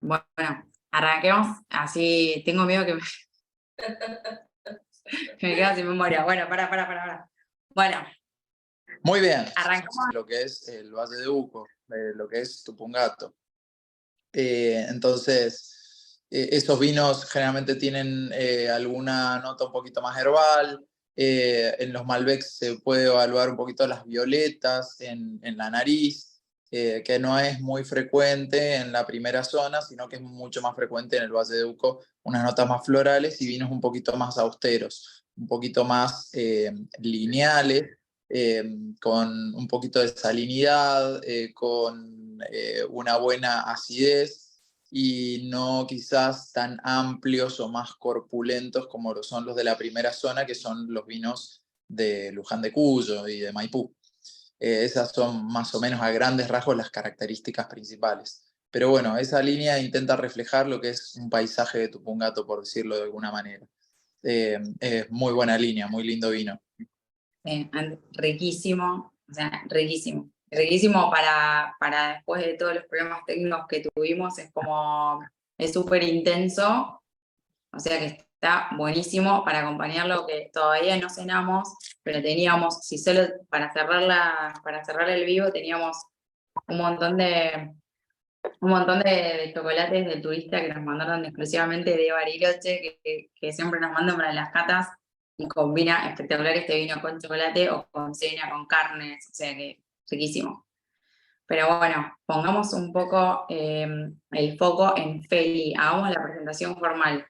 Bueno, arranquemos. Así tengo miedo que me, que me quede sin memoria. Bueno, para. Bueno, Muy bien, arrancamos. lo que es el Valle de Uco, lo que es Tupungato. Entonces, esos vinos generalmente tienen alguna nota un poquito más herbal. En los Malbecs se puede evaluar un poquito las violetas en la nariz, que no es muy frecuente en la primera zona, sino que es mucho más frecuente en el Valle de Uco, unas notas más florales y vinos un poquito más austeros, un poquito más lineales, eh, con un poquito de salinidad, con una buena acidez y no quizás tan amplios o más corpulentos como lo son los de la primera zona, que son los vinos de Luján de Cuyo y de Maipú. Esas son más o menos a grandes rasgos las características principales. Pero bueno, esa línea intenta reflejar lo que es un paisaje de Tupungato, por decirlo de alguna manera. Es muy buena línea, muy lindo vino. Riquísimo, o sea, riquísimo. Riquísimo para después de todos los problemas técnicos que tuvimos, es súper intenso, o sea que está buenísimo para acompañarlo, que todavía no cenamos, pero teníamos, si solo para cerrar el vivo, teníamos un montón de, de chocolates del turista que nos mandaron exclusivamente de Bariloche, que siempre nos mandan para las catas, y combina espectacular este vino con chocolate o con cena, con carnes, o sea que riquísimo. Pero bueno, pongamos un poco el foco en Feli, hagamos la presentación formal.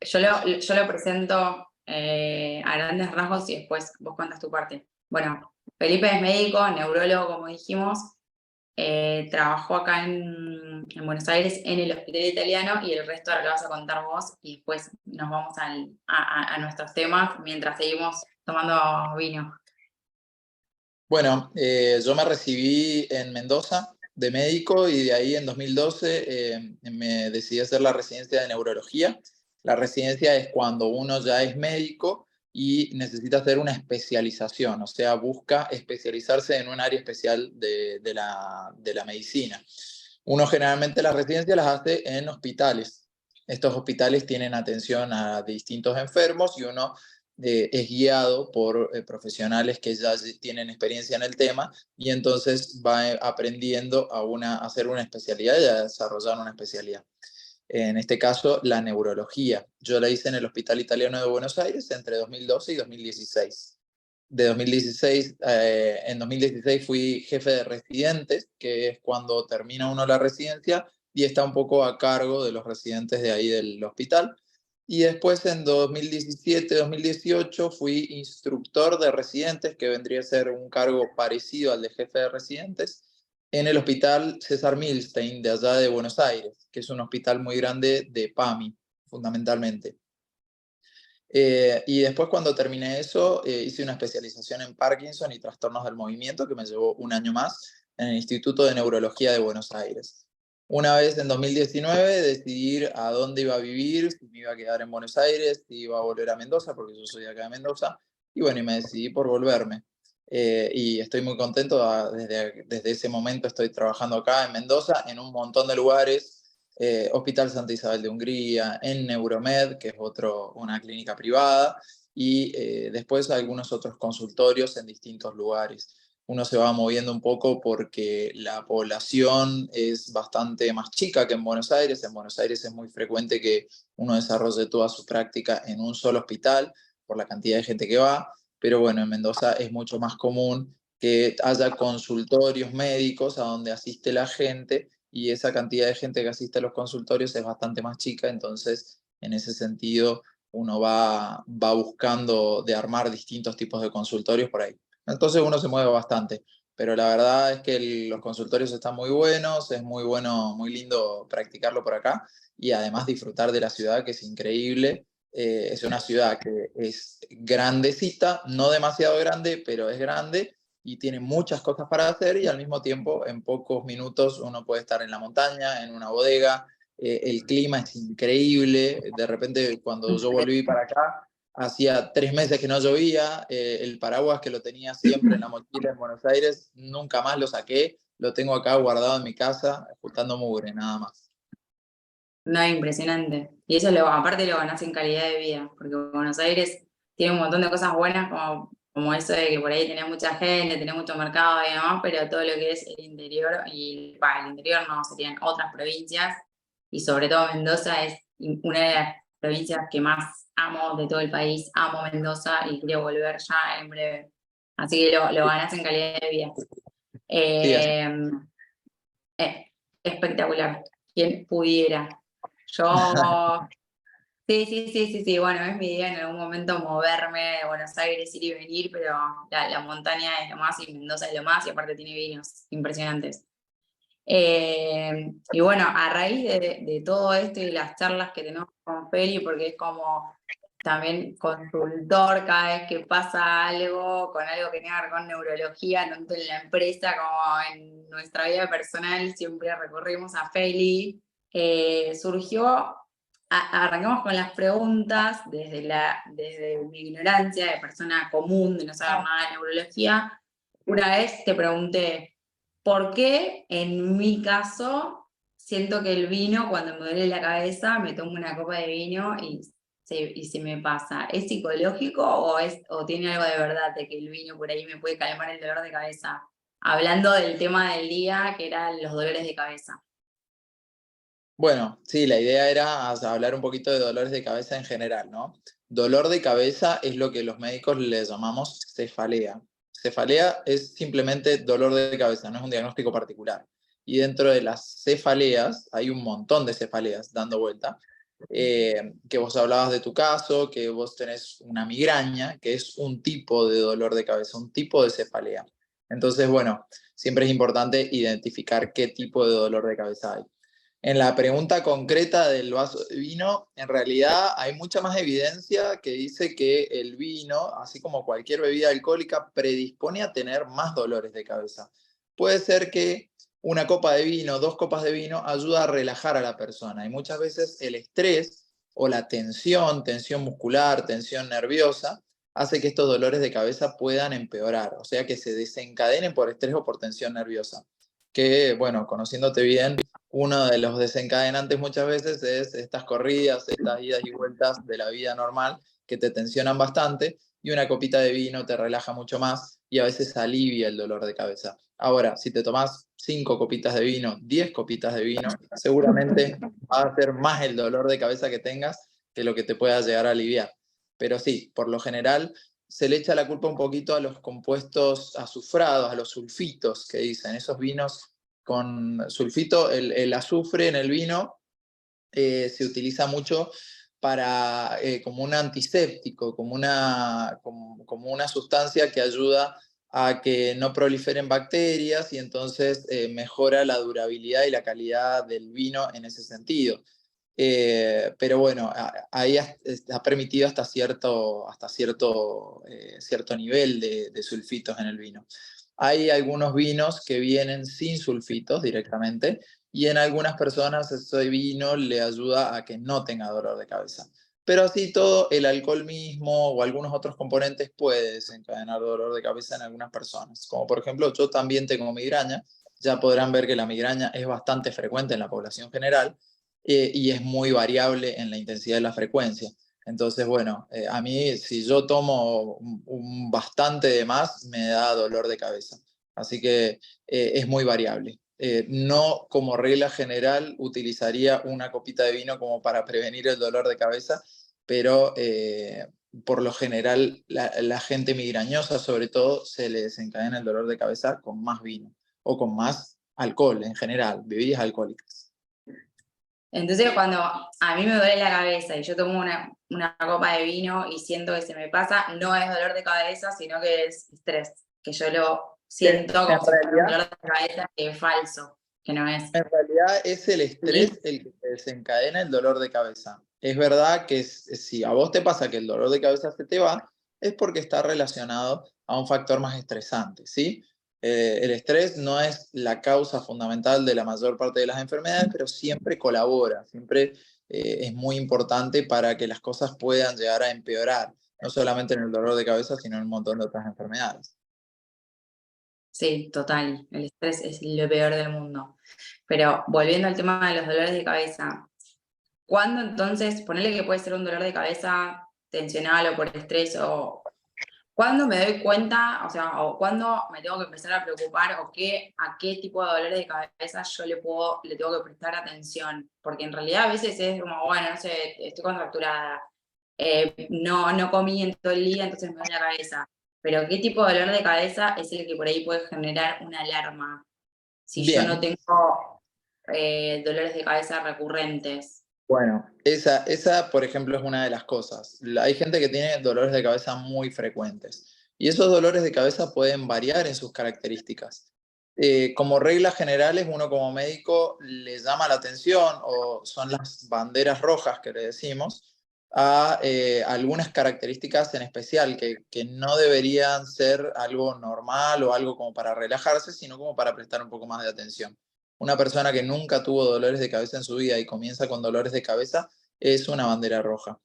Yo lo presento a grandes rasgos y después vos cuentas tu parte. Bueno, Felipe es médico, neurólogo, como dijimos, trabajó acá en Buenos Aires en el hospital italiano y el resto ahora lo vas a contar vos y después nos vamos a nuestros temas mientras seguimos tomando vino. Bueno, yo me recibí en Mendoza de médico y de ahí en 2012 me decidí hacer la residencia de neurología. La residencia es cuando uno ya es médico y necesita hacer una especialización, o sea, busca especializarse en un área especial de la medicina. Uno generalmente las residencias las hace en hospitales. Estos hospitales tienen atención a distintos enfermos y uno es guiado por profesionales que ya tienen experiencia en el tema y entonces va aprendiendo a hacer una especialidad y a desarrollar una especialidad. En este caso, la neurología. Yo la hice en el Hospital Italiano de Buenos Aires entre 2012 y 2016. En 2016 fui jefe de residentes, que es cuando termina uno la residencia y está un poco a cargo de los residentes de ahí del hospital. Y después en 2017-2018 fui instructor de residentes, que vendría a ser un cargo parecido al de jefe de residentes, en el Hospital César Milstein de allá de Buenos Aires, que es un hospital muy grande de PAMI, fundamentalmente. Y después cuando terminé eso, hice una especialización en Parkinson y trastornos del movimiento que me llevó un año más en el Instituto de Neurología de Buenos Aires. Una vez en 2019 decidí a dónde iba a vivir, si me iba a quedar en Buenos Aires, si iba a volver a Mendoza, porque yo soy de acá de Mendoza, y bueno, y me decidí por volverme. Y estoy muy contento, desde ese momento estoy trabajando acá en Mendoza, en un montón de lugares, Hospital Santa Isabel de Hungría, en Neuromed, que es una clínica privada, y después algunos otros consultorios en distintos lugares. Uno se va moviendo un poco porque la población es bastante más chica que en Buenos Aires. En Buenos Aires es muy frecuente que uno desarrolle toda su práctica en un solo hospital por la cantidad de gente que va, pero bueno, en Mendoza es mucho más común que haya consultorios médicos a donde asiste la gente y esa cantidad de gente que asiste a los consultorios es bastante más chica, entonces en ese sentido uno va buscando de armar distintos tipos de consultorios por ahí. Entonces uno se mueve bastante, pero la verdad es que los consultorios están muy buenos, es muy bueno, muy lindo practicarlo por acá y además disfrutar de la ciudad, que es increíble. Es una ciudad que es grandecita, no demasiado grande, pero es grande y tiene muchas cosas para hacer y al mismo tiempo en pocos minutos uno puede estar en la montaña, en una bodega, el clima es increíble, de repente cuando yo volví para acá, hacía 3 meses que no llovía, el paraguas que lo tenía siempre en la mochila en Buenos Aires, nunca más lo saqué, lo tengo acá guardado en mi casa, juntando mugre, nada más. No, impresionante. Y eso aparte lo ganás en calidad de vida, porque Buenos Aires tiene un montón de cosas buenas, como eso de que por ahí tenés mucha gente, tenés mucho mercado y demás, pero todo lo que es el interior, el interior no, serían otras provincias, y sobre todo Mendoza es una de las provincias que más amo de todo el país. Amo Mendoza y quiero volver ya en breve. Así que lo ganás en calidad de vida. Sí, Eh, espectacular. Quien pudiera. Yo, sí, sí, sí, sí, sí, bueno, es mi idea en algún momento moverme de Buenos Aires, ir y venir, pero la montaña es lo más y Mendoza es lo más, y aparte tiene vinos impresionantes. Y bueno, a raíz de todo esto y las charlas que tenemos con Feli, porque es como también consultor cada vez que pasa algo, con algo que tenga que ver con neurología, tanto en la empresa como en nuestra vida personal, siempre recurrimos a Feli. Surgió, arrancamos con las preguntas desde mi ignorancia de persona común, de no saber nada de neurología. Una vez te pregunté, ¿por qué en mi caso siento que el vino, cuando me duele la cabeza, me tomo una copa de vino y se me pasa? ¿Es psicológico o tiene algo de verdad de que el vino por ahí me puede calmar el dolor de cabeza? Hablando del tema del día, que eran los dolores de cabeza. bueno, sí, la idea era hablar un poquito de dolores de cabeza en general, ¿no? Dolor de cabeza es lo que los médicos le llamamos cefalea. Cefalea es simplemente dolor de cabeza, no es un diagnóstico particular. Y dentro de las cefaleas hay un montón de cefaleas dando vuelta. Que vos hablabas de tu caso, que vos tenés una migraña, que es un tipo de dolor de cabeza, un tipo de cefalea. Entonces, bueno, siempre es importante identificar qué tipo de dolor de cabeza hay. En la pregunta concreta del vaso de vino, en realidad hay mucha más evidencia que dice que el vino, así como cualquier bebida alcohólica, predispone a tener más dolores de cabeza. Puede ser que una copa de vino, 2 copas de vino, ayuda a relajar a la persona. Y muchas veces el estrés o la tensión muscular, tensión nerviosa, hace que estos dolores de cabeza puedan empeorar, o sea, que se desencadenen por estrés o por tensión nerviosa. Que, bueno, conociéndote bien, uno de los desencadenantes muchas veces es estas corridas, estas idas y vueltas de la vida normal que te tensionan bastante y una copita de vino te relaja mucho más y a veces alivia el dolor de cabeza. Ahora, si te tomás 5 copitas de vino, 10 copitas de vino, seguramente va a ser más el dolor de cabeza que tengas que lo que te pueda llegar a aliviar. Pero sí, por lo general se le echa la culpa un poquito a los compuestos azufrados, a los sulfitos que dicen, esos vinos con sulfito, el azufre en el vino se utiliza mucho para, como un antiséptico, como una sustancia que ayuda a que no proliferen bacterias y entonces mejora la durabilidad y la calidad del vino en ese sentido. Pero bueno, ahí está permitido hasta cierto nivel de sulfitos en el vino. Hay algunos vinos que vienen sin sulfitos directamente y en algunas personas ese vino le ayuda a que no tenga dolor de cabeza. Pero así todo, el alcohol mismo o algunos otros componentes puede desencadenar dolor de cabeza en algunas personas. Como por ejemplo, yo también tengo migraña. Ya podrán ver que la migraña es bastante frecuente en la población general y es muy variable en la intensidad de la frecuencia. Entonces, bueno, a mí si yo tomo bastante de más, me da dolor de cabeza. Así que es muy variable. No como regla general utilizaría una copita de vino como para prevenir el dolor de cabeza, pero por lo general la gente migrañosa sobre todo se le desencadena el dolor de cabeza con más vino o con más alcohol en general, bebidas alcohólicas. Entonces, cuando a mí me duele la cabeza y yo tomo una copa de vino y siento que se me pasa, no es dolor de cabeza, sino que es estrés, que yo lo siento En como si fuera un realidad, dolor de cabeza que es falso, que no es. En realidad es el ¿Sí? estrés el que te desencadena el dolor de cabeza. Es verdad que si a vos te pasa que el dolor de cabeza se te va, es porque está relacionado a un factor más estresante, ¿sí? El estrés no es la causa fundamental de la mayor parte de las enfermedades, pero siempre colabora, siempre es muy importante para que las cosas puedan llegar a empeorar, no solamente en el dolor de cabeza, sino en un montón de otras enfermedades. Sí, total. El estrés es lo peor del mundo. Pero volviendo al tema de los dolores de cabeza, ¿cuándo entonces, ponerle que puede ser un dolor de cabeza tensional o por estrés, o cuándo me doy cuenta, o sea, o cuándo me tengo que empezar a preocupar, o a qué tipo de dolores de cabeza le tengo que prestar atención? Porque en realidad a veces es como, bueno, no sé, estoy contracturada, no comí en todo el día, entonces me duele la cabeza. Pero ¿qué tipo de dolor de cabeza es el que por ahí puede generar una alarma si yo no Bien, tengo dolores de cabeza recurrentes? bueno, esa, por ejemplo, es una de las cosas. Hay gente que tiene dolores de cabeza muy frecuentes y esos dolores de cabeza pueden variar en sus características. Como reglas generales, uno como médico le llama la atención, o son las banderas rojas que le decimos, a algunas características en especial que no deberían ser algo normal o algo como para relajarse, sino como para prestar un poco más de atención. Una persona que nunca tuvo dolores de cabeza en su vida y comienza con dolores de cabeza es una bandera roja.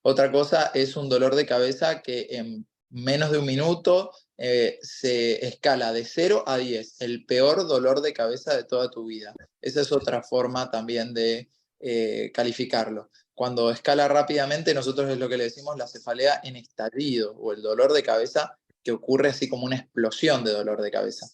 Otra cosa es un dolor de cabeza que en menos de un minuto se escala de 0 a 10, el peor dolor de cabeza de toda tu vida. Esa es otra forma también de calificarlo. Cuando escala rápidamente, nosotros es lo que le decimos la cefalea en estallido, o el dolor de cabeza que ocurre así como una explosión de dolor de cabeza.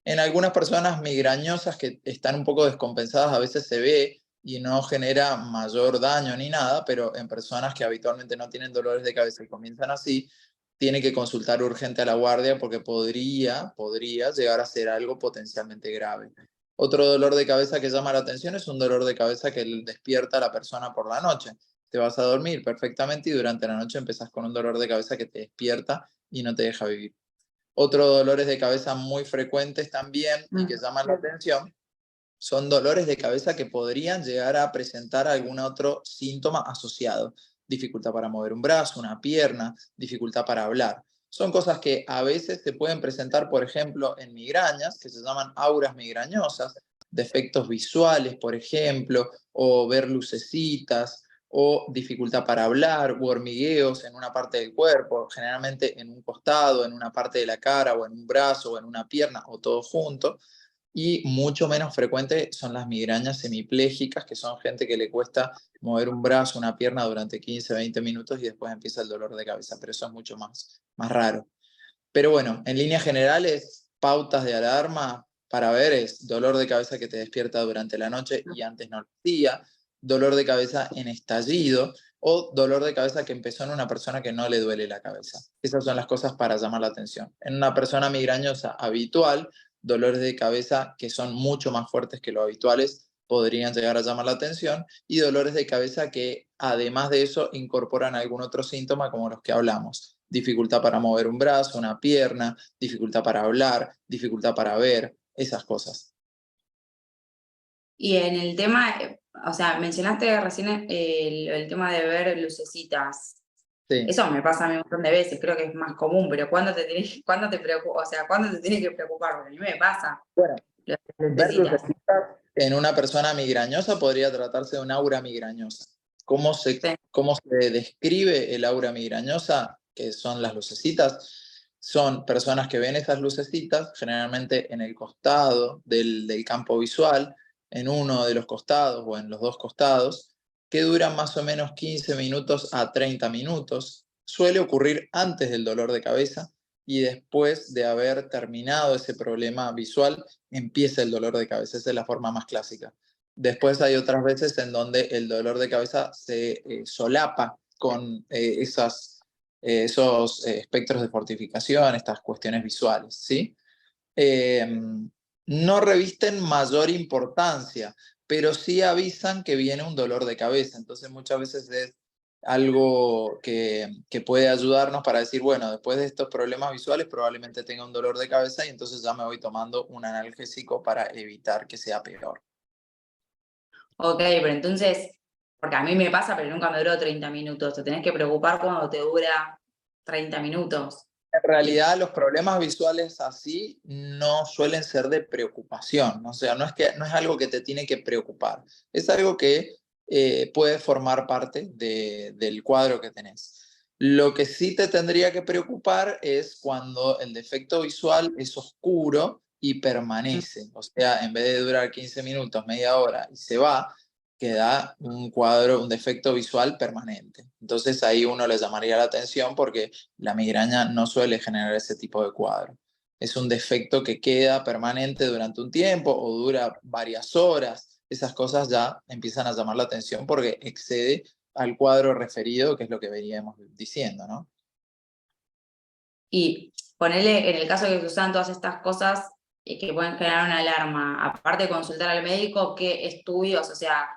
En algunas personas migrañosas que están un poco descompensadas a veces se ve y no genera mayor daño ni nada, pero en personas que habitualmente no tienen dolores de cabeza y comienzan así, tiene que consultar urgente a la guardia porque podría llegar a ser algo potencialmente grave. Otro dolor de cabeza que llama la atención es un dolor de cabeza que despierta a la persona por la noche. Te vas a dormir perfectamente y durante la noche empezás con un dolor de cabeza que te despierta y no te deja vivir. Otros dolores de cabeza muy frecuentes también y que llaman la atención son dolores de cabeza que podrían llegar a presentar algún otro síntoma asociado. Dificultad para mover un brazo, una pierna, dificultad para hablar. Son cosas que a veces se pueden presentar, por ejemplo, en migrañas, que se llaman auras migrañosas, defectos visuales, por ejemplo, o ver lucecitas, o dificultad para hablar, u hormigueos en una parte del cuerpo, generalmente en un costado, en una parte de la cara, o en un brazo, o en una pierna, o todo junto. Y mucho menos frecuente son las migrañas hemiplégicas, que son gente que le cuesta mover un brazo, una pierna durante 15, 20 minutos y después empieza el dolor de cabeza, pero eso es mucho más raro. Pero bueno, en líneas generales, pautas de alarma para ver es dolor de cabeza que te despierta durante la noche y antes no lo hacía, dolor de cabeza en estallido o dolor de cabeza que empezó en una persona que no le duele la cabeza. Esas son las cosas para llamar la atención. En una persona migrañosa habitual, dolores de cabeza que son mucho más fuertes que lo habituales podrían llegar a llamar la atención, y dolores de cabeza que además de eso incorporan algún otro síntoma como los que hablamos: dificultad para mover un brazo, una pierna, dificultad para hablar, dificultad para ver, esas cosas. Y en el tema, o sea, mencionaste recién el tema de ver lucecitas. Sí. Eso me pasa a mí un montón de veces, creo que es más común, pero ¿cuándo te preocupa? O sea, ¿cuándo te tienes que preocupar? Porque a mí me pasa, Bueno, las ver lucecitas. lucecitas en una persona migrañosa podría tratarse de un aura migrañosa. Sí. Cómo se describe el aura migrañosa, que son las lucecitas? Son personas que ven esas lucecitas, generalmente en el costado del campo visual, en uno de los costados o en los dos costados, que duran más o menos 15 minutos a 30 minutos. Suele ocurrir antes del dolor de cabeza y después de haber terminado ese problema visual empieza el dolor de cabeza. Esa es la forma más clásica. Después hay otras veces en donde el dolor de cabeza se solapa con esos espectros de fortificación, estas cuestiones visuales, ¿sí? Eh, no revisten mayor importancia, pero sí avisan que viene un dolor de cabeza. Entonces muchas veces es algo que puede ayudarnos para decir, bueno, después de estos problemas visuales probablemente tenga un dolor de cabeza y entonces ya me voy tomando un analgésico para evitar que sea peor. Ok, pero entonces, porque a mí me pasa, pero nunca me duró 30 minutos. Te tenés que preocupar cuando te dura 30 minutos. En realidad los problemas visuales así no suelen ser de preocupación, ¿no? O sea, no es algo que te tiene que preocupar, es algo que puede formar parte del cuadro que tenés. Lo que sí te tendría que preocupar es cuando el defecto visual es oscuro y permanece, o sea, en vez de durar 15 minutos, media hora y se va, que da un cuadro, un defecto visual permanente. Entonces ahí uno le llamaría la atención porque la migraña no suele generar ese tipo de cuadro. Es un defecto que queda permanente durante un tiempo o dura varias horas. Esas cosas ya empiezan a llamar la atención porque excede al cuadro referido, que es lo que veníamos diciendo, ¿no? Y ponerle, en el caso de que se usan todas estas cosas que pueden generar una alarma, aparte de consultar al médico, ¿qué estudios? O sea,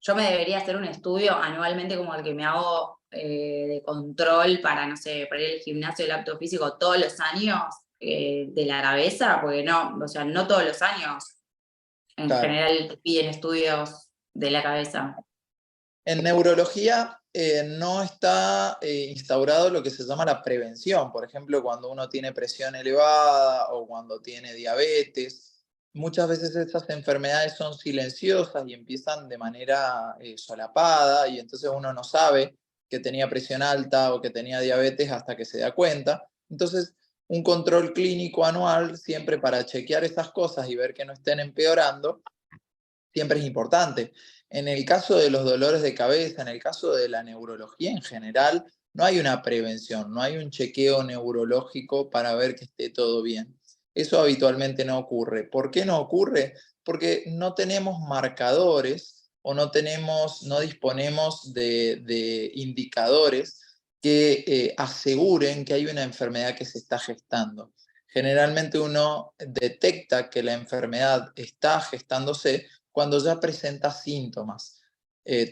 yo me debería hacer un estudio anualmente como el que me hago de control para, no sé, para ir al gimnasio del apto físico todos los años de la cabeza, porque no, o sea, no todos los años en Claro. general te piden estudios de la cabeza. En neurología no está instaurado lo que se llama la prevención. Por ejemplo, cuando uno tiene presión elevada o cuando tiene diabetes, muchas veces estas enfermedades son silenciosas y empiezan de manera solapada y entonces uno no sabe que tenía presión alta o que tenía diabetes hasta que se da cuenta. Entonces, un control clínico anual, siempre para chequear esas cosas y ver que no estén empeorando, siempre es importante. En el caso de los dolores de cabeza, en el caso de la neurología en general, no hay una prevención, no hay un chequeo neurológico para ver que esté todo bien. Eso habitualmente no ocurre. ¿Por qué no ocurre? Porque no tenemos marcadores o no disponemos de indicadores que aseguren que hay una enfermedad que se está gestando. Generalmente uno detecta que la enfermedad está gestándose cuando ya presenta síntomas.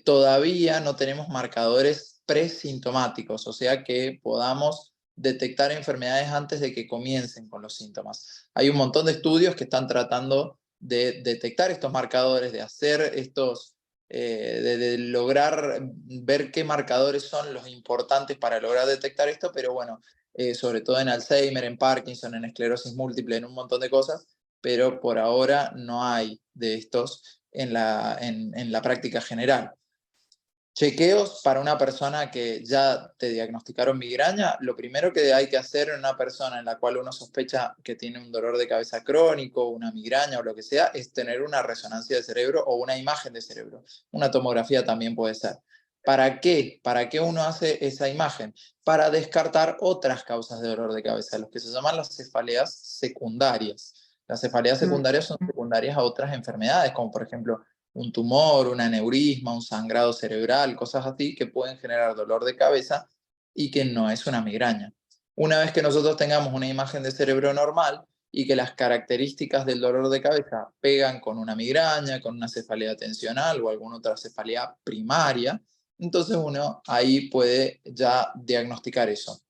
Todavía no tenemos marcadores presintomáticos, o sea que podamos detectar enfermedades antes de que comiencen con los síntomas. Hay un montón de estudios que están tratando de detectar estos marcadores, de hacer estos, de lograr ver qué marcadores son los importantes para lograr detectar esto, pero bueno, sobre todo en Alzheimer, en Parkinson, en esclerosis múltiple, en un montón de cosas, pero por ahora no hay de estos en la práctica general. Chequeos para una persona que ya te diagnosticaron migraña, lo primero que hay que hacer en una persona en la cual uno sospecha que tiene un dolor de cabeza crónico, una migraña o lo que sea, es tener una resonancia de cerebro o una imagen de cerebro. Una tomografía también puede ser. ¿Para qué? ¿Para qué uno hace esa imagen? Para descartar otras causas de dolor de cabeza, los que se llaman las cefaleas secundarias. Las cefaleas secundarias son secundarias a otras enfermedades, como por ejemplo un tumor, un aneurisma, un sangrado cerebral, cosas así que pueden generar dolor de cabeza y que no es una migraña. Una vez que nosotros tengamos una imagen de cerebro normal y que las características del dolor de cabeza pegan con una migraña, con una cefalea tensional o alguna otra cefalea primaria, entonces uno ahí puede ya diagnosticar eso.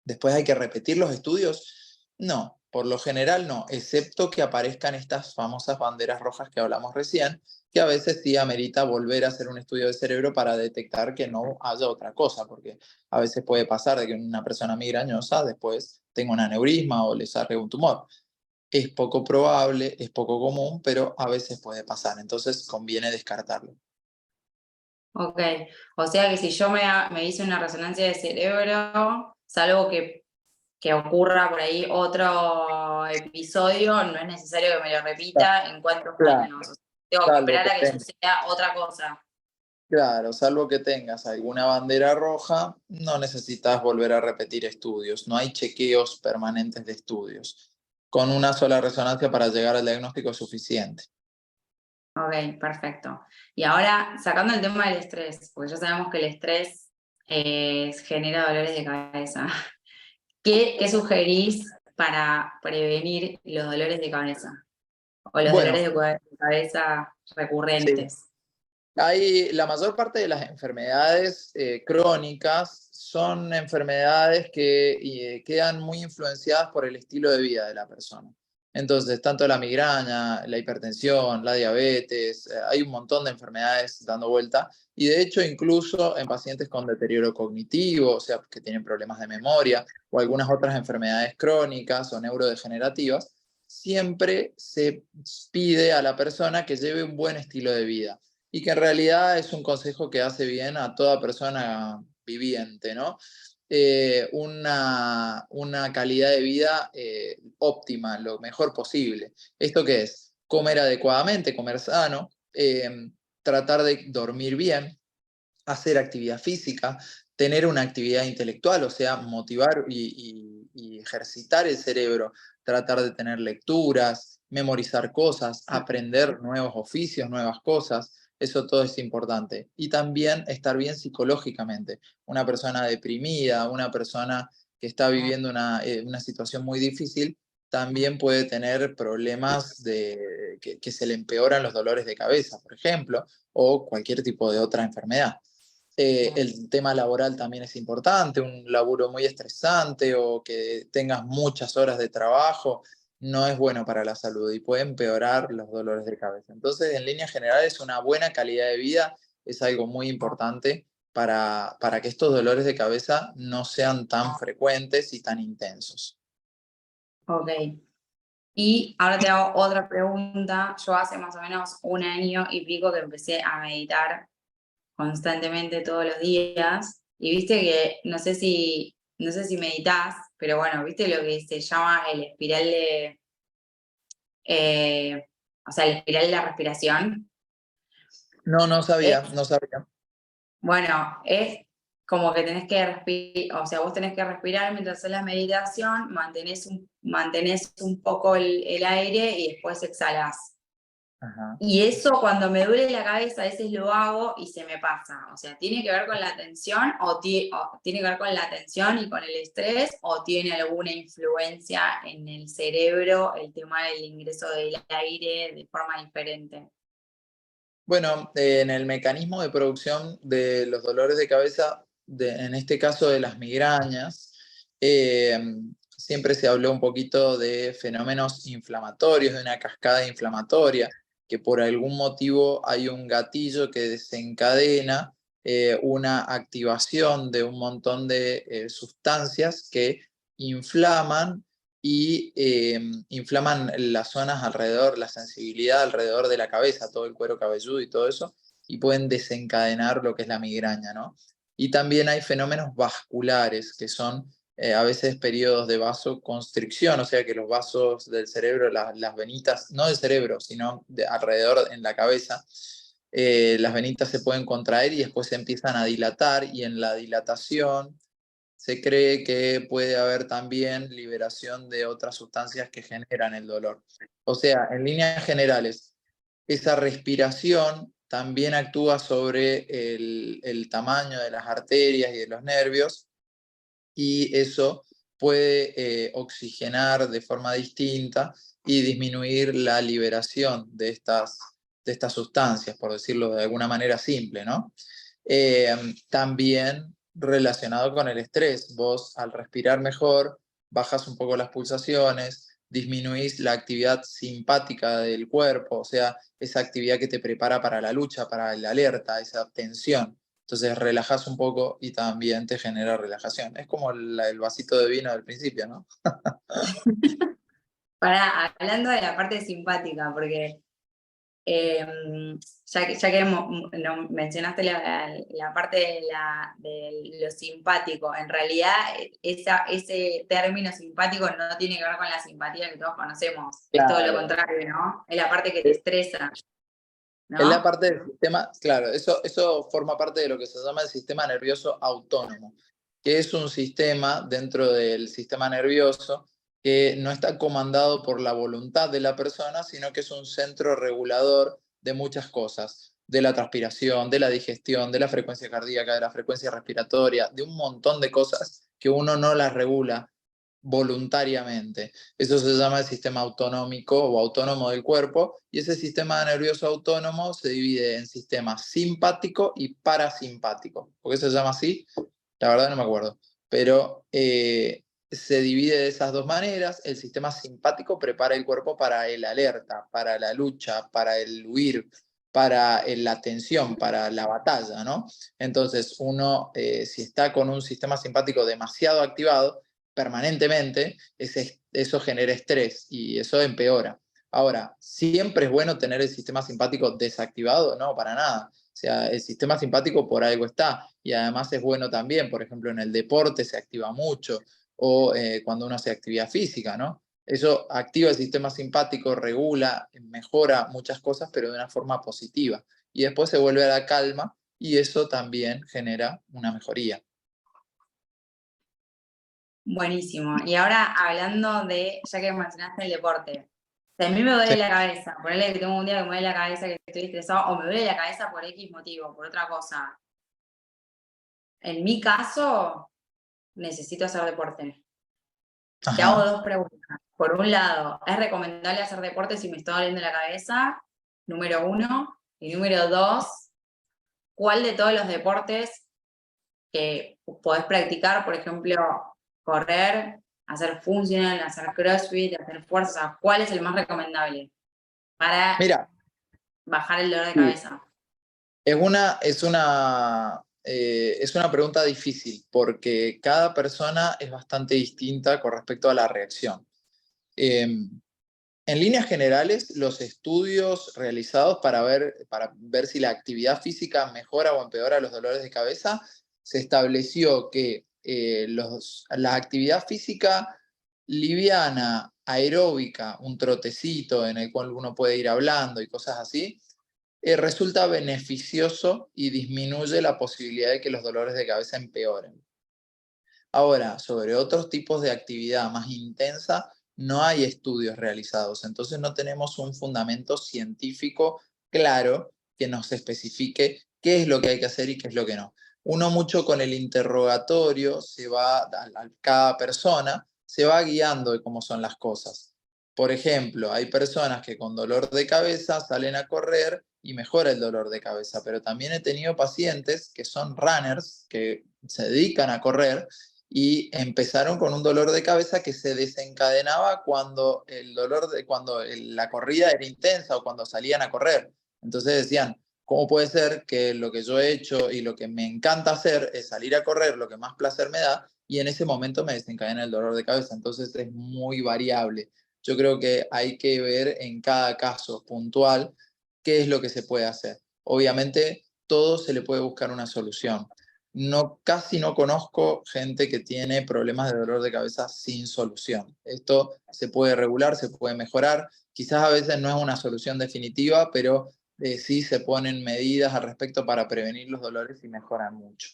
Después hay que repetir los estudios. No, por lo general no, excepto que aparezcan estas famosas banderas rojas que hablamos recién, que a veces sí amerita volver a hacer un estudio de cerebro para detectar que no haya otra cosa, porque a veces puede pasar de que una persona migrañosa después tenga un aneurisma o le salga un tumor. Es poco probable, es poco común, pero a veces puede pasar, entonces conviene descartarlo. Ok, o sea que si yo me hice una resonancia de cerebro, salvo que ocurra por ahí otro episodio, no es necesario que me lo repita en cuántos Claro, años. O sea, tengo que salvo esperar que a que tenga. suceda otra cosa. Claro, salvo que tengas alguna bandera roja, no necesitas volver a repetir estudios. No hay chequeos permanentes de estudios. Con una sola resonancia para llegar al diagnóstico es suficiente. Ok, perfecto. Y ahora, sacando el tema del estrés, porque ya sabemos que el estrés genera dolores de cabeza. ¿Qué sugerís para prevenir los dolores de cabeza? O los Bueno, dolores de cabeza sí. recurrentes. La mayor parte de las enfermedades crónicas son enfermedades que quedan muy influenciadas por el estilo de vida de la persona. Entonces, tanto la migraña, la hipertensión, la diabetes, hay un montón de enfermedades dando vuelta. Y de hecho, incluso en pacientes con deterioro cognitivo, o sea, que tienen problemas de memoria, o algunas otras enfermedades crónicas o neurodegenerativas, siempre se pide a la persona que lleve un buen estilo de vida y que en realidad es un consejo que hace bien a toda persona viviente, ¿no? Una calidad de vida óptima, lo mejor posible. ¿Esto qué es? Comer adecuadamente, comer sano, tratar de dormir bien, hacer actividad física, tener una actividad intelectual, o sea, motivar y ejercitar el cerebro, tratar de tener lecturas, memorizar cosas, aprender nuevos oficios, nuevas cosas, eso todo es importante. Y también estar bien psicológicamente. Una persona deprimida, una persona que está viviendo una situación muy difícil, también puede tener problemas que se le empeoran los dolores de cabeza, por ejemplo, o cualquier tipo de otra enfermedad. El tema laboral también es importante, un laburo muy estresante o que tengas muchas horas de trabajo no es bueno para la salud y puede empeorar los dolores de cabeza. Entonces, en líneas generales, una buena calidad de vida es algo muy importante para que estos dolores de cabeza no sean tan frecuentes y tan intensos. Ok. Y ahora te hago otra pregunta. Yo hace más o menos 1 año y pico que empecé a meditar constantemente todos los días. Y viste que, no sé si meditas, pero bueno, viste lo que se llama el espiral eh, el espiral de la respiración. No, no Es, sabía, no sabía. bueno, es como que tenés que respirar, o sea, vos tenés que respirar mientras haces la meditación, mantenés un poco el aire y después exhalás. Ajá. Y eso cuando me duele la cabeza a veces lo hago y se me pasa. O sea, ¿tiene que ver con la tensión o tiene que ver con la tensión y con el estrés o tiene alguna influencia en el cerebro el tema del ingreso del aire de forma diferente? Bueno, en el mecanismo de producción de los dolores de cabeza, en este caso de las migrañas, eh, siempre se habló un poquito de fenómenos inflamatorios, de una cascada inflamatoria, que por algún motivo hay un gatillo que desencadena una activación de un montón de sustancias que inflaman y inflaman las zonas alrededor, la sensibilidad alrededor de la cabeza, todo el cuero cabelludo y todo eso, y pueden desencadenar lo que es la migraña, ¿no? Y también hay fenómenos vasculares, que son a veces periodos de vasoconstricción, o sea que los vasos del cerebro, las venitas, no del cerebro, sino de alrededor en la cabeza, las venitas se pueden contraer y después se empiezan a dilatar, y en la dilatación se cree que puede haber también liberación de otras sustancias que generan el dolor. O sea, en líneas generales, esa respiración también actúa sobre el tamaño de las arterias y de los nervios, y eso puede oxigenar de forma distinta y disminuir la liberación de estas sustancias, por decirlo de alguna manera simple, ¿no? También relacionado con el estrés, vos al respirar mejor, bajas un poco las pulsaciones, disminuís la actividad simpática del cuerpo, o sea, esa actividad que te prepara para la lucha, para la alerta, esa tensión. Entonces relajas un poco y también te genera relajación. Es como el vasito de vino del principio, ¿no? Hablando de la parte simpática, porque ya que mencionaste la parte de lo simpático, en realidad ese término simpático no tiene que ver con la simpatía que todos conocemos, es todo lo Claro. contrario, ¿no? Es la parte que te estresa, Es la ¿no? parte del sistema, claro, eso forma parte de lo que se llama el sistema nervioso autónomo, que es un sistema dentro del sistema nervioso que no está comandado por la voluntad de la persona, sino que es un centro regulador de muchas cosas, de la transpiración, de la digestión, de la frecuencia cardíaca, de la frecuencia respiratoria, de un montón de cosas que uno no las regula voluntariamente. Eso se llama el sistema autonómico o autónomo del cuerpo, y ese sistema nervioso autónomo se divide en sistema simpático y parasimpático. ¿Por qué se llama así? La verdad no me acuerdo. Pero se divide de esas dos maneras. El sistema simpático prepara el cuerpo para el alerta, para la lucha, para el huir, para la tensión, para la batalla, ¿no? Entonces, uno, si está con un sistema simpático demasiado activado, permanentemente, eso genera estrés y eso empeora. Ahora, ¿siempre es bueno tener el sistema simpático desactivado? No, para nada. O sea, el sistema simpático por algo está, y además es bueno también, por ejemplo, en el deporte se activa mucho, o cuando uno hace actividad física, ¿no? Eso activa el sistema simpático, regula, mejora muchas cosas, pero de una forma positiva. y después se vuelve a la calma y eso también genera una mejoría. Buenísimo. Y ahora hablando de, ya que mencionaste el deporte, si a mí me duele Sí. la cabeza, ponele que tengo un día que me duele la cabeza, que estoy estresado, o me duele la cabeza por X motivo, por otra cosa. En mi caso, necesito hacer deporte. Te hago Ajá. dos preguntas. Por un lado, ¿es recomendable hacer deporte si me está doliendo la cabeza? Número uno. Y número dos, ¿cuál de todos los deportes que podés practicar, por ejemplo, correr, hacer funcional, hacer crossfit, hacer fuerza, o sea, cuál es el más recomendable para Mira, bajar el dolor de sí, cabeza? es una pregunta difícil porque cada persona es bastante distinta con respecto a la reacción. En líneas generales, los estudios realizados para ver si la actividad física mejora o empeora los dolores de cabeza, se estableció que la actividad física liviana, aeróbica, un trotecito en el cual uno puede ir hablando y cosas así, resulta beneficioso y disminuye la posibilidad de que los dolores de cabeza empeoren. Ahora, sobre otros tipos de actividad más intensa, no hay estudios realizados, entonces no tenemos un fundamento científico claro que nos especifique qué es lo que hay que hacer y qué es lo que no. Uno mucho con el interrogatorio se va, a cada persona se va guiando de cómo son las cosas. Por ejemplo, hay personas que con dolor de cabeza salen a correr y mejora el dolor de cabeza, pero también he tenido pacientes que son runners, que se dedican a correr y empezaron con un dolor de cabeza que se desencadenaba cuando la corrida era intensa o cuando salían a correr. Entonces decían, ¿cómo puede ser que lo que yo he hecho y lo que me encanta hacer es salir a correr, lo que más placer me da, y en ese momento me desencadena el dolor de cabeza? Entonces es muy variable. Yo creo que hay que ver en cada caso puntual qué es lo que se puede hacer. Obviamente, todo se le puede buscar una solución. No, casi no conozco gente que tiene problemas de dolor de cabeza sin solución. Esto se puede regular, se puede mejorar. Quizás a veces no es una solución definitiva, pero sí se ponen medidas al respecto para prevenir los dolores y mejoran mucho.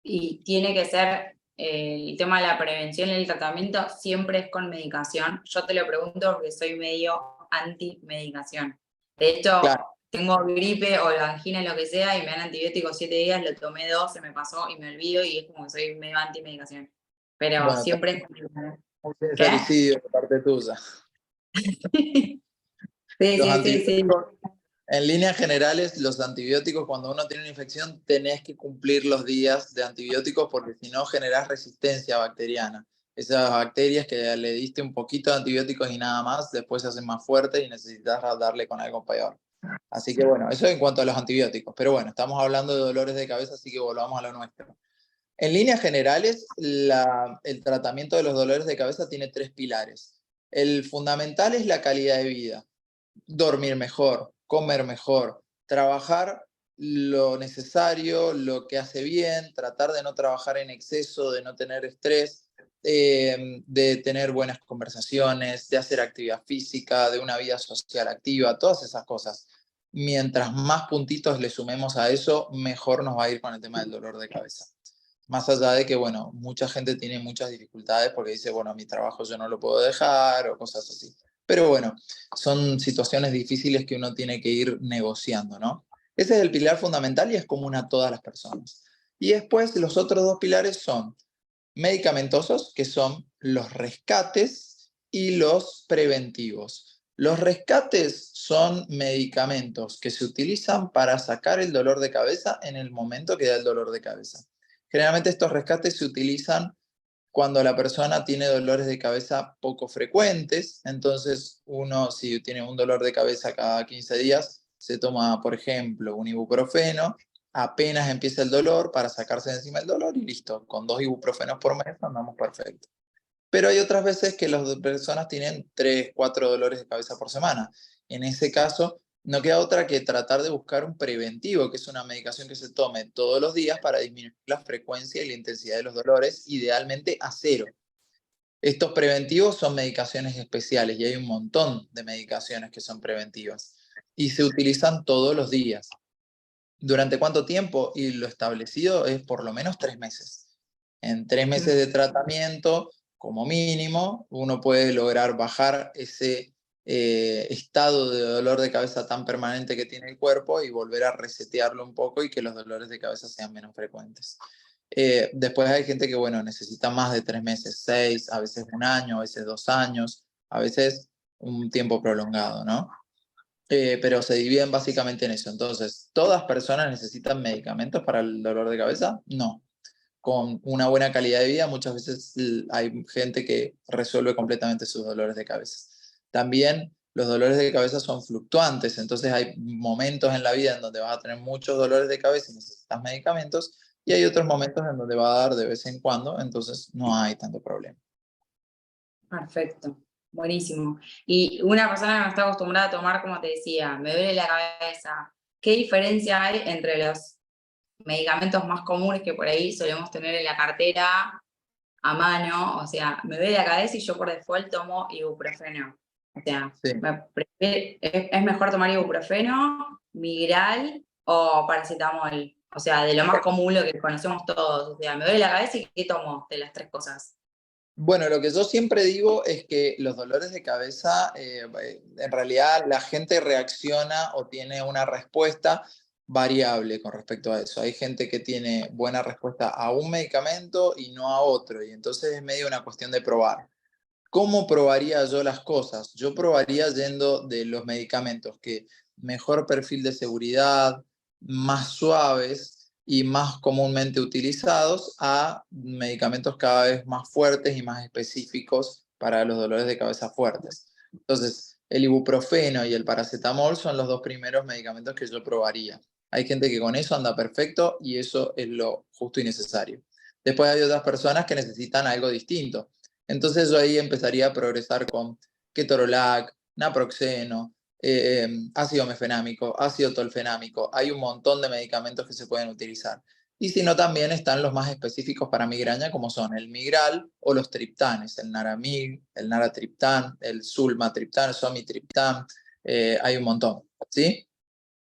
Y tiene que ser el tema de la prevención y el tratamiento siempre es con medicación. Yo te lo pregunto porque soy medio anti-medicación. De hecho, Claro, tengo gripe o la angina, lo que sea, y me dan antibióticos 7 días, lo tomé 2, se me pasó y me olvido y es como que soy medio anti-medicación. Pero bueno, siempre es con medicación. muy ¿Qué? sincericidio de parte tuya. Sí, Los sí, sí, sí. antibióticos, en líneas generales, los antibióticos, cuando uno tiene una infección, tenés que cumplir los días de antibióticos porque si no generás resistencia bacteriana. Esas bacterias que le diste un poquito de antibióticos y nada más, después se hacen más fuertes y necesitas darle con algo peor. Así que bueno, eso en cuanto a los antibióticos. Pero bueno, estamos hablando de dolores de cabeza, así que volvamos a lo nuestro. En líneas generales, el tratamiento de los dolores de cabeza tiene tres pilares. El fundamental es la calidad de vida: dormir mejor, comer mejor, trabajar lo necesario, lo que hace bien, tratar de no trabajar en exceso, de no tener estrés, de tener buenas conversaciones, de hacer actividad física, de una vida social activa, todas esas cosas. Mientras más puntitos le sumemos a eso, mejor nos va a ir con el tema del dolor de cabeza. Más allá de que, bueno, mucha gente tiene muchas dificultades porque dice, bueno, mi trabajo yo no lo puedo dejar o cosas así. Pero bueno, son situaciones difíciles que uno tiene que ir negociando, ¿no? Ese es el pilar fundamental y es común a todas las personas. Y después los otros dos pilares son medicamentosos, que son los rescates, y los preventivos. Los rescates son medicamentos que se utilizan para sacar el dolor de cabeza en el momento que da el dolor de cabeza. Generalmente estos rescates se utilizan cuando la persona tiene dolores de cabeza poco frecuentes. Entonces uno, si tiene un dolor de cabeza cada 15 días, se toma, por ejemplo, un ibuprofeno, apenas empieza el dolor para sacarse de encima el dolor y listo. Con 2 ibuprofenos por mes andamos perfecto. Pero hay otras veces que las personas tienen 3, 4 dolores de cabeza por semana. En ese caso, no queda otra que tratar de buscar un preventivo, que es una medicación que se tome todos los días para disminuir la frecuencia y la intensidad de los dolores, idealmente a cero. Estos preventivos son medicaciones especiales y hay un montón de medicaciones que son preventivas. y se utilizan todos los días. ¿Durante cuánto tiempo? Y lo establecido es por lo menos 3 meses. En 3 meses de tratamiento, como mínimo, uno puede lograr bajar ese estado de dolor de cabeza tan permanente que tiene el cuerpo y volver a resetearlo un poco y que los dolores de cabeza sean menos frecuentes. Después hay gente que, bueno, necesita más de 3 meses, 6, a veces 1 año, a veces 2 años, a veces un tiempo prolongado, ¿no? Pero se dividen básicamente en eso. Entonces, ¿todas personas necesitan medicamentos para el dolor de cabeza? No. Con una buena calidad de vida, muchas veces hay gente que resuelve completamente sus dolores de cabeza. También los dolores de cabeza son fluctuantes, entonces hay momentos en la vida en donde vas a tener muchos dolores de cabeza y necesitas medicamentos, y hay otros momentos en donde va a dar de vez en cuando, entonces no hay tanto problema. Perfecto, buenísimo. Y una persona que no está acostumbrada a tomar, como te decía, me duele la cabeza, ¿qué diferencia hay entre los medicamentos más comunes que por ahí solemos tener en la cartera a mano? O sea, me duele la cabeza y yo por default tomo ibuprofeno. O sea, Sí. ¿es mejor tomar ibuprofeno, Migral o paracetamol? O sea, de lo más común, lo que conocemos todos. O sea, me duele la cabeza y ¿qué tomo de las tres cosas? Bueno, lo que yo siempre digo es que los dolores de cabeza, en realidad la gente reacciona o tiene una respuesta variable con respecto a eso. Hay gente que tiene buena respuesta a un medicamento y no a otro, y entonces es medio una cuestión de probar. ¿Cómo probaría yo las cosas? Yo probaría yendo de los medicamentos que mejor perfil de seguridad, más suaves y más comúnmente utilizados, a medicamentos cada vez más fuertes y más específicos para los dolores de cabeza fuertes. Entonces, el ibuprofeno y el paracetamol son los dos primeros medicamentos que yo probaría. Hay gente que con eso anda perfecto y eso es lo justo y necesario. Después hay otras personas que necesitan algo distinto. Entonces yo ahí empezaría a progresar con ketorolac, naproxeno, ácido mefenámico, ácido tolfenámico. Hay un montón de medicamentos que se pueden utilizar. Y si no, también están los más específicos para migraña, como son el Migral o los triptanes, el Naramig, el Naratriptán, el Sulmatriptán, el Somitriptán. Hay un montón, ¿sí?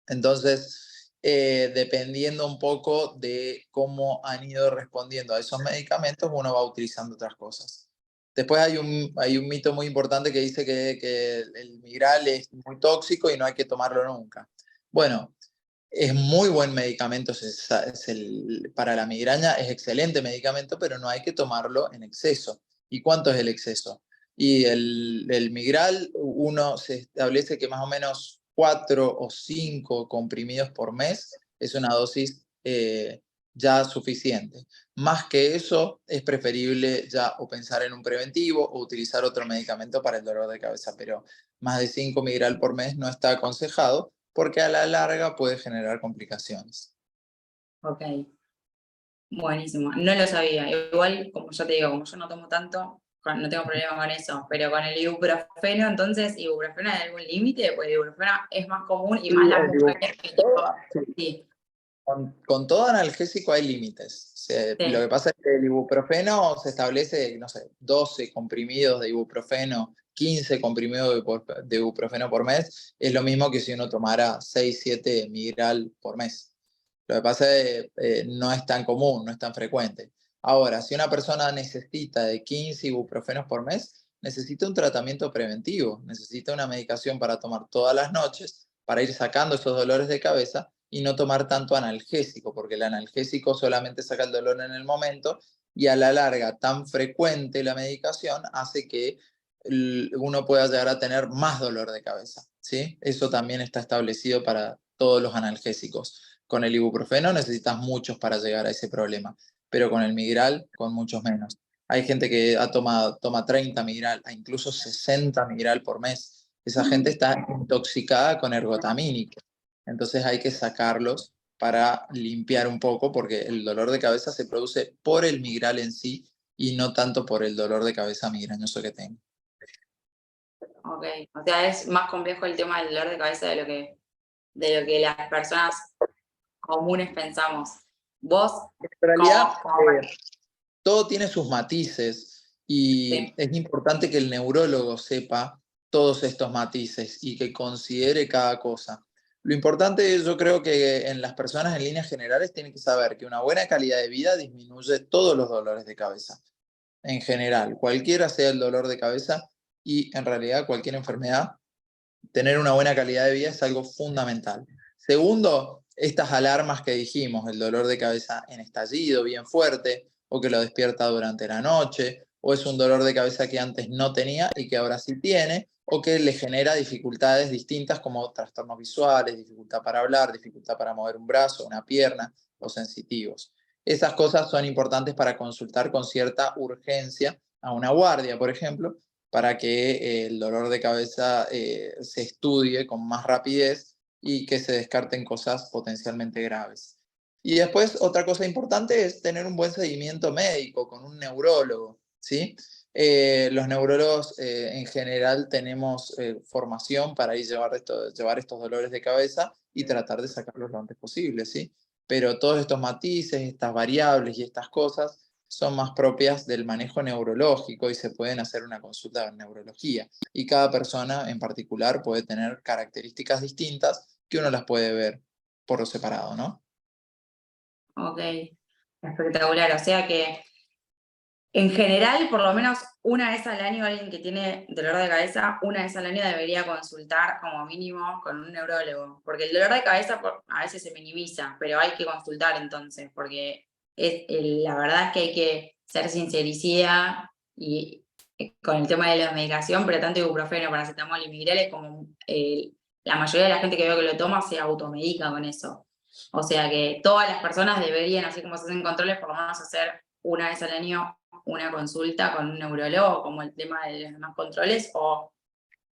Entonces, dependiendo un poco de cómo han ido respondiendo a esos medicamentos, uno va utilizando otras cosas. Después hay un mito muy importante que dice que el Migral es muy tóxico y no hay que tomarlo nunca. Bueno, es muy buen medicamento, para la migraña es excelente medicamento, pero no hay que tomarlo en exceso. ¿Y cuánto es el exceso? Y el Migral, uno se establece que más o menos 4 o 5 comprimidos por mes es una dosis ya suficiente. Más que eso, es preferible ya o pensar en un preventivo o utilizar otro medicamento para el dolor de cabeza, pero más de 5 Migral por mes no está aconsejado porque a la larga puede generar complicaciones. Ok, buenísimo. No lo sabía. Igual, como ya te digo, como yo no tomo tanto, no tengo problema con eso. Pero con el ibuprofeno, entonces, ¿ibuprofeno hay algún límite? Pues el ibuprofeno es más común y Sí, más las mujeres que sí. sí, Con todo analgésico hay límites. Lo sí, que pasa es que el ibuprofeno se establece, no sé, 12 comprimidos de ibuprofeno, 15 comprimidos de ibuprofeno por mes. Es lo mismo que si uno tomara 6, 7 Migral por mes. Lo que pasa es que no es tan común, no es tan frecuente. Ahora, si una persona necesita de 15 ibuprofenos por mes, necesita un tratamiento preventivo, necesita una medicación para tomar todas las noches, para ir sacando esos dolores de cabeza y no tomar tanto analgésico, porque el analgésico solamente saca el dolor en el momento y a la larga tan frecuente la medicación hace que uno pueda llegar a tener más dolor de cabeza, ¿sí? Eso también está establecido para todos los analgésicos. Con el ibuprofeno necesitas muchos para llegar a ese problema, pero con el Migral, con muchos menos. Hay gente que toma 30 Migral, incluso 60 Migral por mes. Esa gente está intoxicada con ergotamínico. Entonces hay que sacarlos para limpiar un poco, porque el dolor de cabeza se produce por el Migral en sí y no tanto por el dolor de cabeza migrañoso que tengo. ok. O sea, es más complejo el tema del dolor de cabeza de lo que las personas comunes pensamos. Vos, En realidad, como todo tiene sus matices y sí, es importante que el neurólogo sepa todos estos matices y que considere cada cosa. Lo importante es, yo creo que en las personas en líneas generales tienen que saber que una buena calidad de vida disminuye todos los dolores de cabeza. En general, cualquiera sea el dolor de cabeza y en realidad cualquier enfermedad, tener una buena calidad de vida es algo fundamental. Segundo, estas alarmas que dijimos, el dolor de cabeza en estallido bien fuerte, o que lo despierta durante la noche, o es un dolor de cabeza que antes no tenía y que ahora sí tiene, o que le genera dificultades distintas como trastornos visuales, dificultad para hablar, dificultad para mover un brazo, una pierna, o sensitivos. Esas cosas son importantes para consultar con cierta urgencia a una guardia, por ejemplo, para que el dolor de cabeza se estudie con más rapidez y que se descarten cosas potencialmente graves. Y después, otra cosa importante es tener un buen seguimiento médico con un neurólogo, ¿sí? Los neurólogos en general tenemos formación para ir llevar estos dolores de cabeza y tratar de sacarlos lo antes posible, ¿sí? Pero todos estos matices, estas variables y estas cosas son más propias del manejo neurológico y se pueden hacer una consulta de neurología. Y cada persona en particular puede tener características distintas que uno las puede ver por separado, ¿no? Ok, espectacular. O sea que en general, por lo menos una vez al año, alguien que tiene dolor de cabeza, una vez al año debería consultar como mínimo con un neurólogo, porque el dolor de cabeza a veces se minimiza, pero hay que consultar entonces, porque la verdad es que hay que ser sincericida y con el tema de la medicación, pero tanto ibuprofeno, paracetamol y Migral es como la mayoría de la gente que veo que lo toma se automedica con eso. O sea que todas las personas deberían, así como se hacen controles, por lo menos hacer una vez al año una consulta con un neurólogo, como el tema de los demás controles, o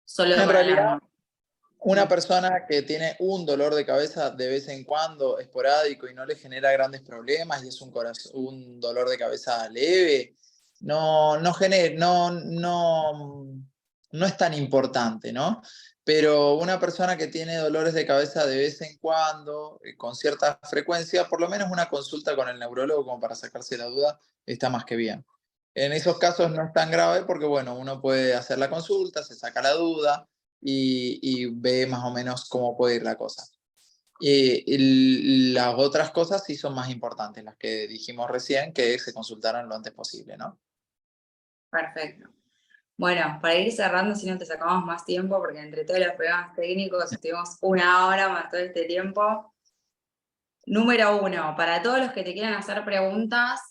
solo En con realidad, alarma. una persona que tiene un dolor de cabeza de vez en cuando, esporádico, y no le genera grandes problemas y es un dolor de cabeza leve, no es tan importante, ¿no? Pero una persona que tiene dolores de cabeza de vez en cuando, con cierta frecuencia, por lo menos una consulta con el neurólogo como para sacarse la duda, está más que bien. En esos casos no es tan grave porque, bueno, uno puede hacer la consulta, se saca la duda y ve más o menos cómo puede ir la cosa. Y las otras cosas sí son más importantes, las que dijimos recién, que se consultaran lo antes posible, ¿no? Perfecto. Bueno, para ir cerrando, si no te sacamos más tiempo, porque entre todos los problemas técnicos estuvimos una hora más todo este tiempo. Número uno, para todos los que te quieran hacer preguntas,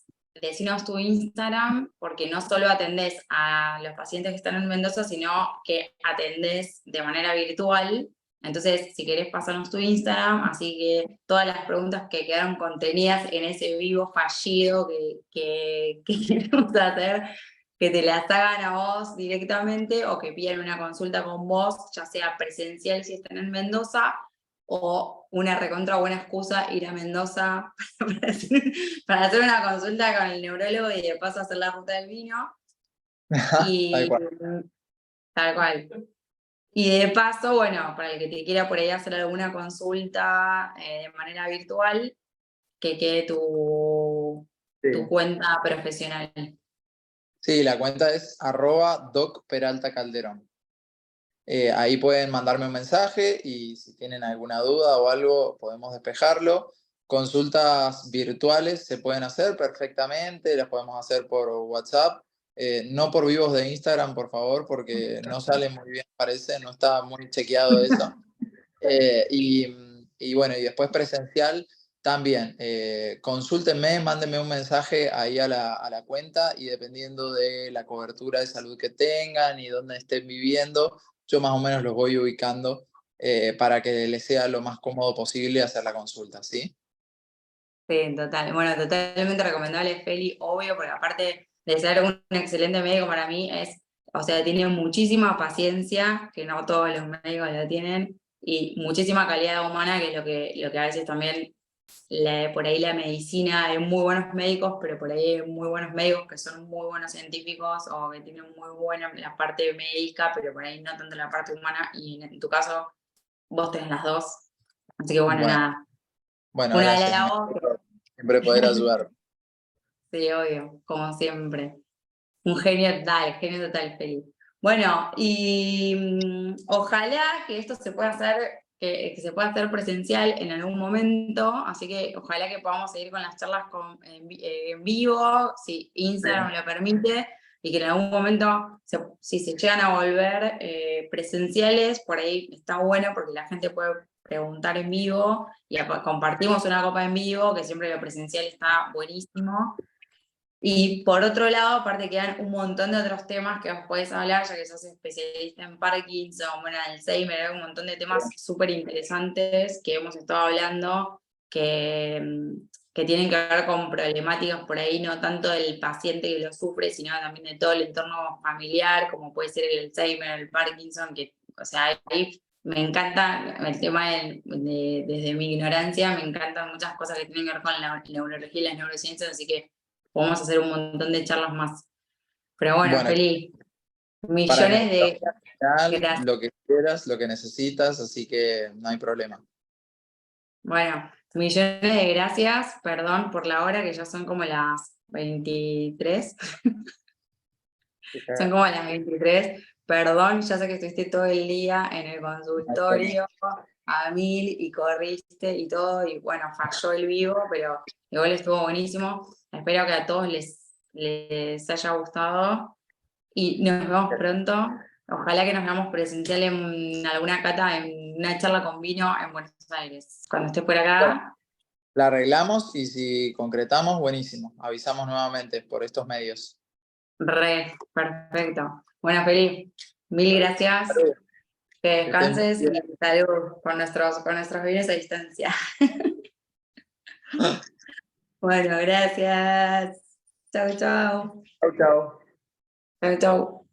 decinos tu Instagram, porque no solo atendés a los pacientes que están en Mendoza, sino que atendés de manera virtual. Entonces, si querés pasarnos tu Instagram, así que todas las preguntas que quedaron contenidas en ese vivo fallido que queremos hacer, que te las hagan a vos directamente o que pidan una consulta con vos, ya sea presencial si están en Mendoza, o una recontra buena excusa ir a Mendoza para hacer una consulta con el neurólogo y de paso hacer la ruta del vino. Tal Y cual. tal cual. Y de paso, bueno, para el que te quiera por ahí hacer alguna consulta de manera virtual, que quede tu Sí. cuenta profesional. Sí, la cuenta es @docperaltacalderón. Ahí pueden mandarme un mensaje y si tienen alguna duda o algo, podemos despejarlo. Consultas virtuales se pueden hacer perfectamente, las podemos hacer por WhatsApp, no por vivos de Instagram, por favor, porque no sale muy bien, parece, no está muy chequeado eso. Y bueno, y después presencial también. Consúltenme, mándenme un mensaje ahí a la cuenta y dependiendo de la cobertura de salud que tengan y dónde estén viviendo, yo más o menos los voy ubicando para que les sea lo más cómodo posible hacer la consulta, ¿sí? Sí, total. Bueno, totalmente recomendable, Feli, obvio, porque aparte de ser un excelente médico para mí, o sea, tiene muchísima paciencia, que no todos los médicos la tienen, y muchísima calidad humana, que es lo que a veces también, por ahí la medicina, hay muy buenos médicos, pero por ahí hay muy buenos médicos que son muy buenos científicos o que tienen muy buena la parte médica, pero por ahí no tanto la parte humana, y en tu caso, vos tenés las dos. Así que bueno, Bueno, nada, bueno, una de gracias. la Me voz. alegro siempre poder ayudar. Sí, obvio, como siempre. Un genio total, feliz. Bueno, y ojalá que esto se pueda hacer, que se pueda hacer presencial en algún momento, así que ojalá que podamos seguir con las charlas en vivo, si Instagram lo permite, y que en algún momento, si se llegan a volver presenciales, por ahí está bueno porque la gente puede preguntar en vivo y compartimos una copa en vivo, que siempre lo presencial está buenísimo. Y por otro lado, aparte quedan un montón de otros temas que vos podés hablar, ya que sos especialista en Parkinson, bueno, Alzheimer, hay un montón de temas súper interesantes que hemos estado hablando, que tienen que ver con problemáticas por ahí, no tanto del paciente que lo sufre, sino también de todo el entorno familiar, como puede ser el Alzheimer, el Parkinson, que, o sea, ahí me encanta el tema desde mi ignorancia, me encantan muchas cosas que tienen que ver con la neurología y las neurociencias, así que podemos hacer un montón de charlas más. Pero bueno, Bueno, Feli, para millones de negociación final, gracias. lo que quieras, lo que necesitas, así que no hay problema. Bueno, millones de gracias. Perdón por la hora, que ya son como las 23. Son como las 23. Perdón, ya sé que estuviste todo el día en el No hay problema. consultorio a mil y corriste y todo, y bueno, falló el vivo, pero igual estuvo buenísimo. Espero que a todos les haya gustado. Y nos vemos pronto. Ojalá que nos veamos presencial en alguna cata, en una charla con vino en Buenos Aires. Cuando estés por acá, La arreglamos y si concretamos, buenísimo. Avisamos nuevamente por estos medios. perfecto. Bueno, Felipe, mil gracias. Que Que estés muy descanses bien. y salud con nuestros vinos a distancia. Bueno, gracias. Chau, chau. Chau, chau. Chau, chau.